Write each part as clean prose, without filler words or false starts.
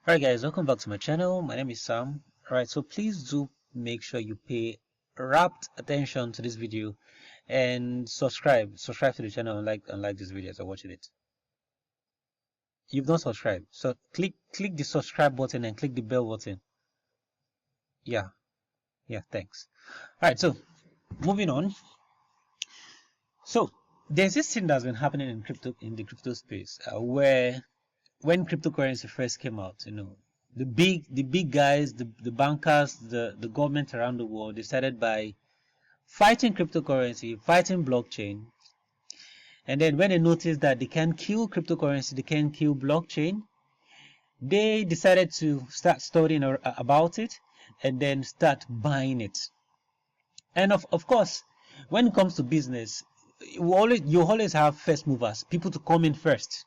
Alright guys, welcome back to my channel. My name is Sam. Alright, so please do make sure you pay rapt attention to this video and subscribe to the channel and like this video as you're watching it. You've not subscribed, so click the subscribe button and click the bell button. Yeah, thanks. Alright, so moving on. So there's this thing that's been happening in the crypto space where when cryptocurrency first came out, the big guys, the bankers, the government around the world decided by fighting cryptocurrency, fighting blockchain. And then when they noticed that they can kill cryptocurrency, they can kill blockchain, they decided to start studying about it and then start buying it. And of course, when it comes to business, you always have first movers, people to come in first.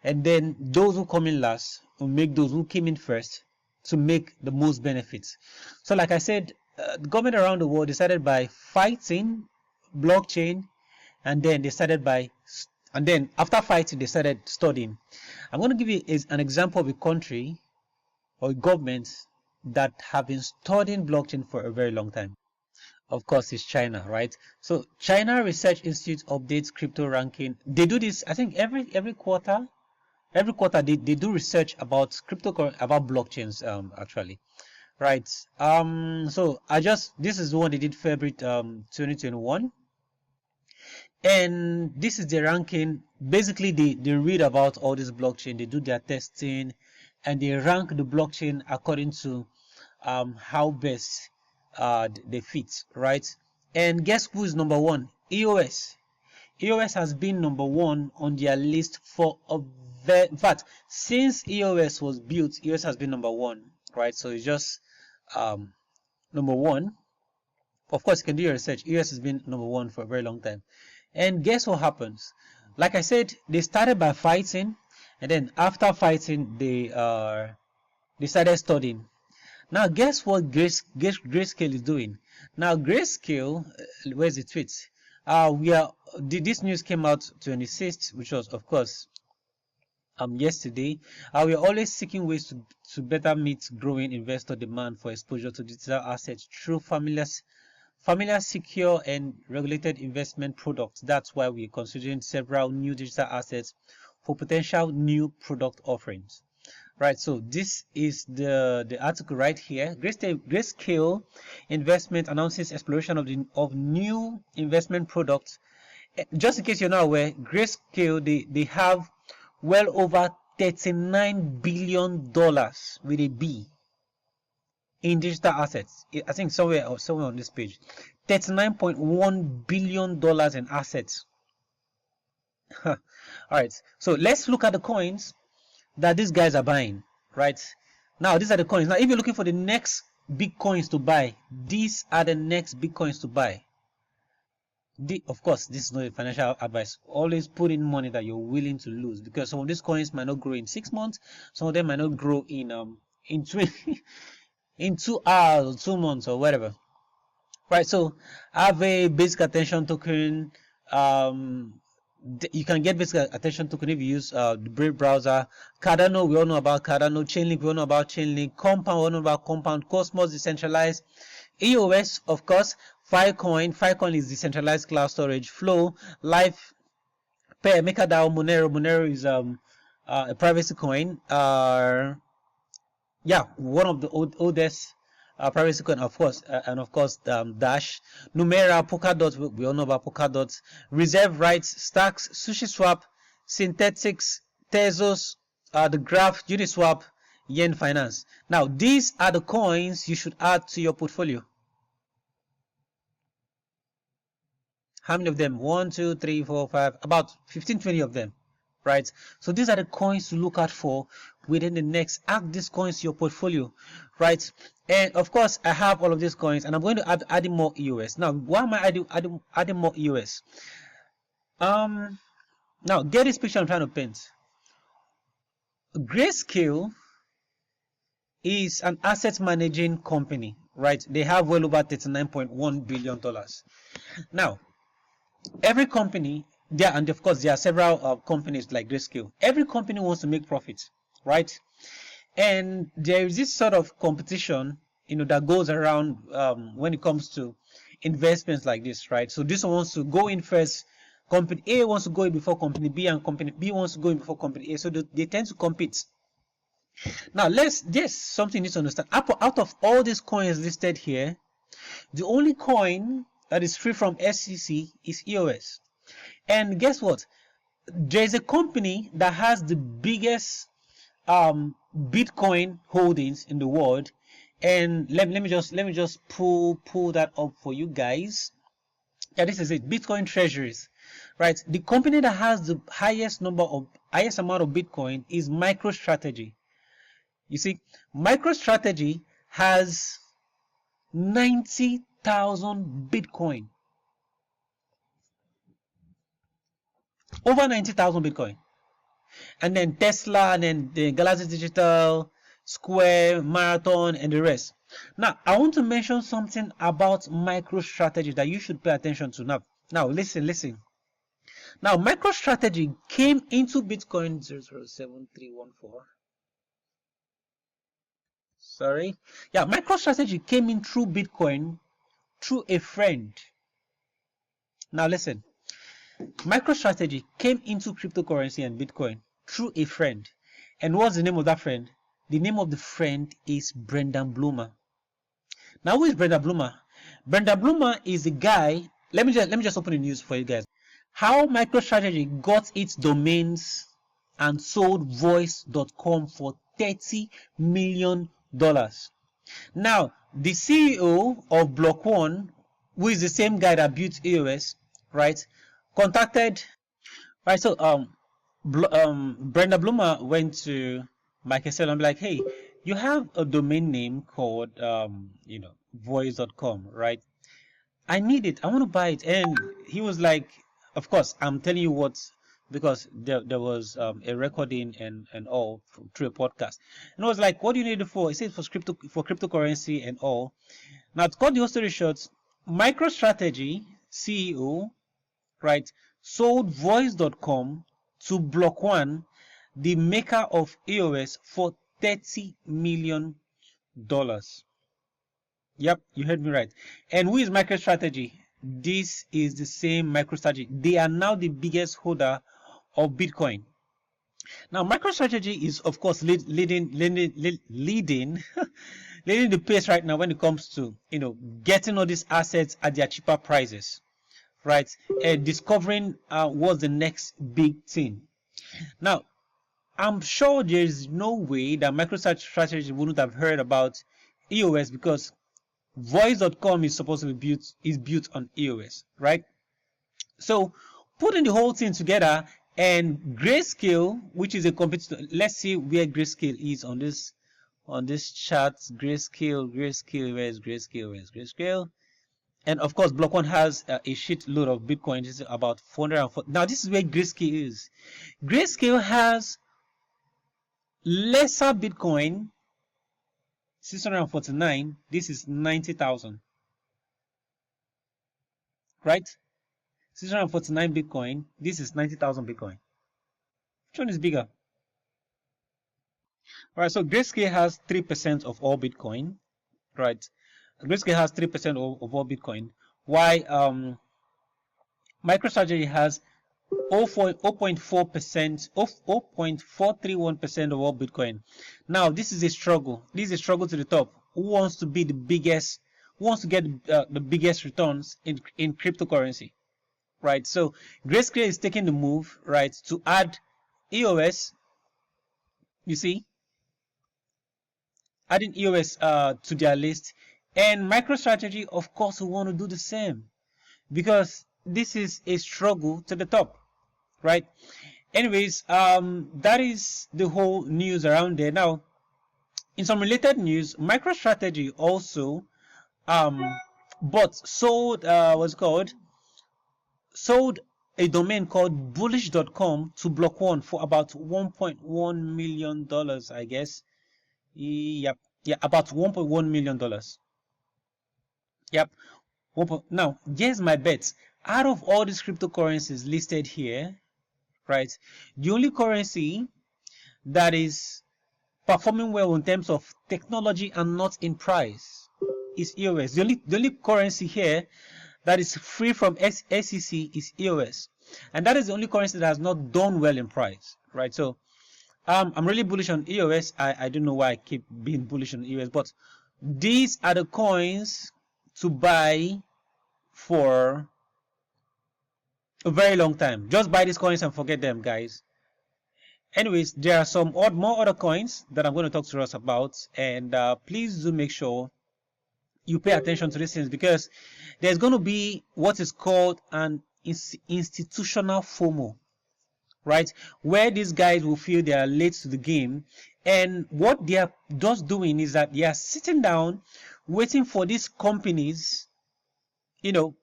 And then those who come in last will make those who came in first to make the most benefits. So like I said, the government around the world decided by fighting blockchain, and then after fighting they started studying. I'm going to give you an example of a country or a government that have been studying blockchain for a very long time. Of course, it's China, right? So China Research Institute updates crypto ranking. They do this, I think, every quarter. Every quarter they do research about blockchains actually, right? So this is the one they did February 2021, and this is the ranking. Basically they read about all this blockchain, they do their testing, and they rank the blockchain according to how best they fit, right? And guess who is number one? EOS. EOS has been number one on their list for in fact, since EOS was built, EOS has been number one, right? So it's just number one. Of course, you can do your research. EOS has been number one for a very long time. And guess what happens? Like I said, they started by fighting, and then after fighting, they started studying. Now, guess what Grayscale is doing? Now, Grayscale, where's the tweet? This news came out 26th, which was, of course, yesterday. We are always seeking ways to better meet growing investor demand for exposure to digital assets through familiar, secure, and regulated investment products. That's why we're considering several new digital assets for potential new product offerings. Right, so this is the article right here. Grayscale Investment announces exploration of new investment products. Just in case you're not aware, Grayscale they have well over $39 billion with a B in digital assets. I think somewhere on this page, $39.1 billion in assets. All right, so let's look at the coins that these guys are buying. Right now, these are the coins. Now, if you're looking for the next big coins to buy, these are the next big coins to buy. Of course, this is not a financial advice. Always put in money that you're willing to lose, because some of these coins might not grow in 6 months, some of them might not grow in 2 hours or 2 months or whatever. Right, so I have a basic attention token. You can get basic attention token if you use the Brave browser. Cardano, we all know about Cardano. Chainlink, we all know about Chainlink. Compound, we all know about Compound. Cosmos, decentralized. EOS, of course. Filecoin is decentralized cloud storage. Flow, Life, Pair, MakerDAO, Monero is a privacy coin. One of the oldest privacy coin, of course, and of course Dash, Numera, Polkadot, we all know about Polkadot. Reserve Rights, Stacks, SushiSwap, Synthetics, Tezos, the Graph, Uniswap, Yen Finance. Now these are the coins you should add to your portfolio. How many of them? 1, 2, 3, 4, 5, about 15-20 of them, right? So these are the coins to look out for within the next. Add these coins to your portfolio, right? And of course, I have all of these coins, and I'm going to add more EOS. Now, why am I adding more EOS? Now get this picture I'm trying to paint. Grayscale is an asset managing company, right? They have well over $39.1 billion. Now, every company and of course there are several companies like Grayscale. Every company wants to make profit, right? And there is this sort of competition, that goes around when it comes to investments like this, right? So this one wants to go in first. Company A wants to go in before company B, and company B wants to go in before company A. So they tend to compete. Now, there's something you need to understand. Out of all these coins listed here, the only coin that is free from SEC is EOS. And guess what? There's a company that has the biggest Bitcoin holdings in the world, and let me just pull that up for you guys. Yeah, this is it. Bitcoin treasuries, right? The company that has the highest amount of Bitcoin is MicroStrategy. You see, MicroStrategy has 90,000 Bitcoin, over 90,000 Bitcoin. And then Tesla, and then the Galaxy Digital, Square, Marathon, and the rest. Now, I want to mention something about MicroStrategy that you should pay attention to now. Now, listen. Now, MicroStrategy came into Bitcoin 007314. Sorry. Yeah, MicroStrategy came in through Bitcoin through a friend. Now, listen. MicroStrategy came into cryptocurrency and Bitcoin through a friend. And what's the name of that friend? The name of the friend is Brendan Bloomer. Now, who is Brendan Bloomer? Brendan Bloomer is the guy. Let me just open the news for you guys. How MicroStrategy got its domains and sold voice.com for $30 million. Now, the CEO of Block One, who is the same guy that built EOS, right, contacted, right? So Brenda Bloomer went to Microsoft and be like, hey, you have a domain name called voice.com, right? I need it. I want to buy it. And he was like, of course, I'm telling you what, because there was a recording and all through a podcast. And I was like, what do you need it for? He said for cryptocurrency and all. Now, to cut the whole story short, MicroStrategy CEO, right, sold voice.com to Block One, the maker of EOS, for $30 million. Yep, you heard me right. And who is MicroStrategy? This is the same MicroStrategy. They are now the biggest holder of Bitcoin. Now, MicroStrategy is, of course, leading the pace right now when it comes to getting all these assets at their cheaper prices, right? And discovering what's the next big thing. Now, I'm sure there is no way that MicroStrategy wouldn't have heard about EOS, because voice.com is supposed to be built on EOS, right? So putting the whole thing together, and Grayscale, which is a competitor. Let's see where Grayscale is on this chart. Grayscale, where is Grayscale? And of course, Block One has a shitload of Bitcoin. This is about 440. Now, this is where Grayscale is. Grayscale has lesser Bitcoin, 649. This is 90,000. Right? 649 Bitcoin. This is 90,000 Bitcoin. Which one is bigger? Right, so Grayscale has 3% of all Bitcoin. Right? Grayscale has 3% of all Bitcoin. Why MicroStrategy has 0.4%, 0.431% of all Bitcoin. Now, this is a struggle. This is a struggle to the top. Who wants to be the biggest? Who wants to get the biggest returns in cryptocurrency? Right. So Grayscale is taking the move, right, to add EOS. You see, adding EOS to their list, and MicroStrategy, of course, will want to do the same, because this is a struggle to the top. Right. Anyways, that is the whole news around there. Now, in some related news, MicroStrategy also sold a domain called bullish.com to Block One for about $1.1 million, I guess. Yep, yeah, about $1.1 million. Yep. Now, here's my bet. Out of all these cryptocurrencies listed here, right, the only currency that is performing well in terms of technology and not in price is EOS. The only currency here that is free from SEC is EOS, and that is the only currency that has not done well in price, right? So I'm really bullish on EOS. I don't know why I keep being bullish on EOS, but these are the coins to buy for a very long time. Just buy these coins and forget them, guys. Anyways, there are some more other coins that I'm going to talk to us about, and please do make sure you pay attention to these things, because there's going to be what is called an institutional FOMO, right? Where these guys will feel they are late to the game, and what they are just doing is that they are sitting down waiting for these companies, to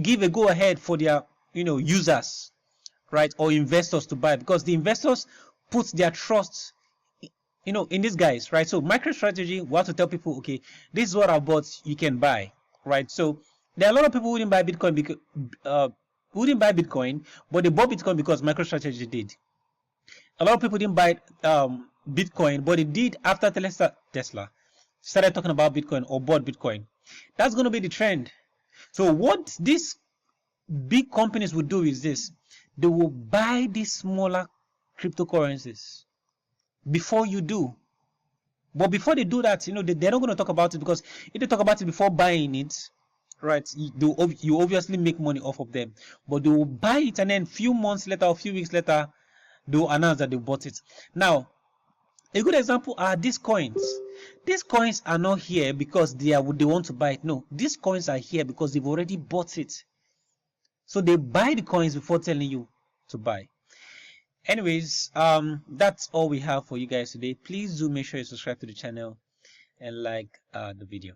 give a go ahead for their users, right, or investors to buy, because the investors put their trust in these guys, right? So MicroStrategy want to tell people, okay, this is what I bought, you can buy, right? So there are a lot of people who wouldn't buy Bitcoin because but they bought Bitcoin because MicroStrategy did. A lot of people didn't buy Bitcoin, but they did after Tesla started talking about Bitcoin or bought Bitcoin. That's going to be the trend. So what these big companies will do is this: they will buy these smaller cryptocurrencies before you do. But before they do that, they're not going to talk about it, because if they talk about it before buying it, right, you obviously make money off of them. But they will buy it, and then a few months later, or a few weeks later, they will announce that they bought it. Now, a good example are these coins. These coins are not here because they want to buy it. No, these coins are here because they've already bought it. So they buy the coins before telling you to buy. Anyways, that's all we have for you guys today. Please do make sure you subscribe to the channel and like the video.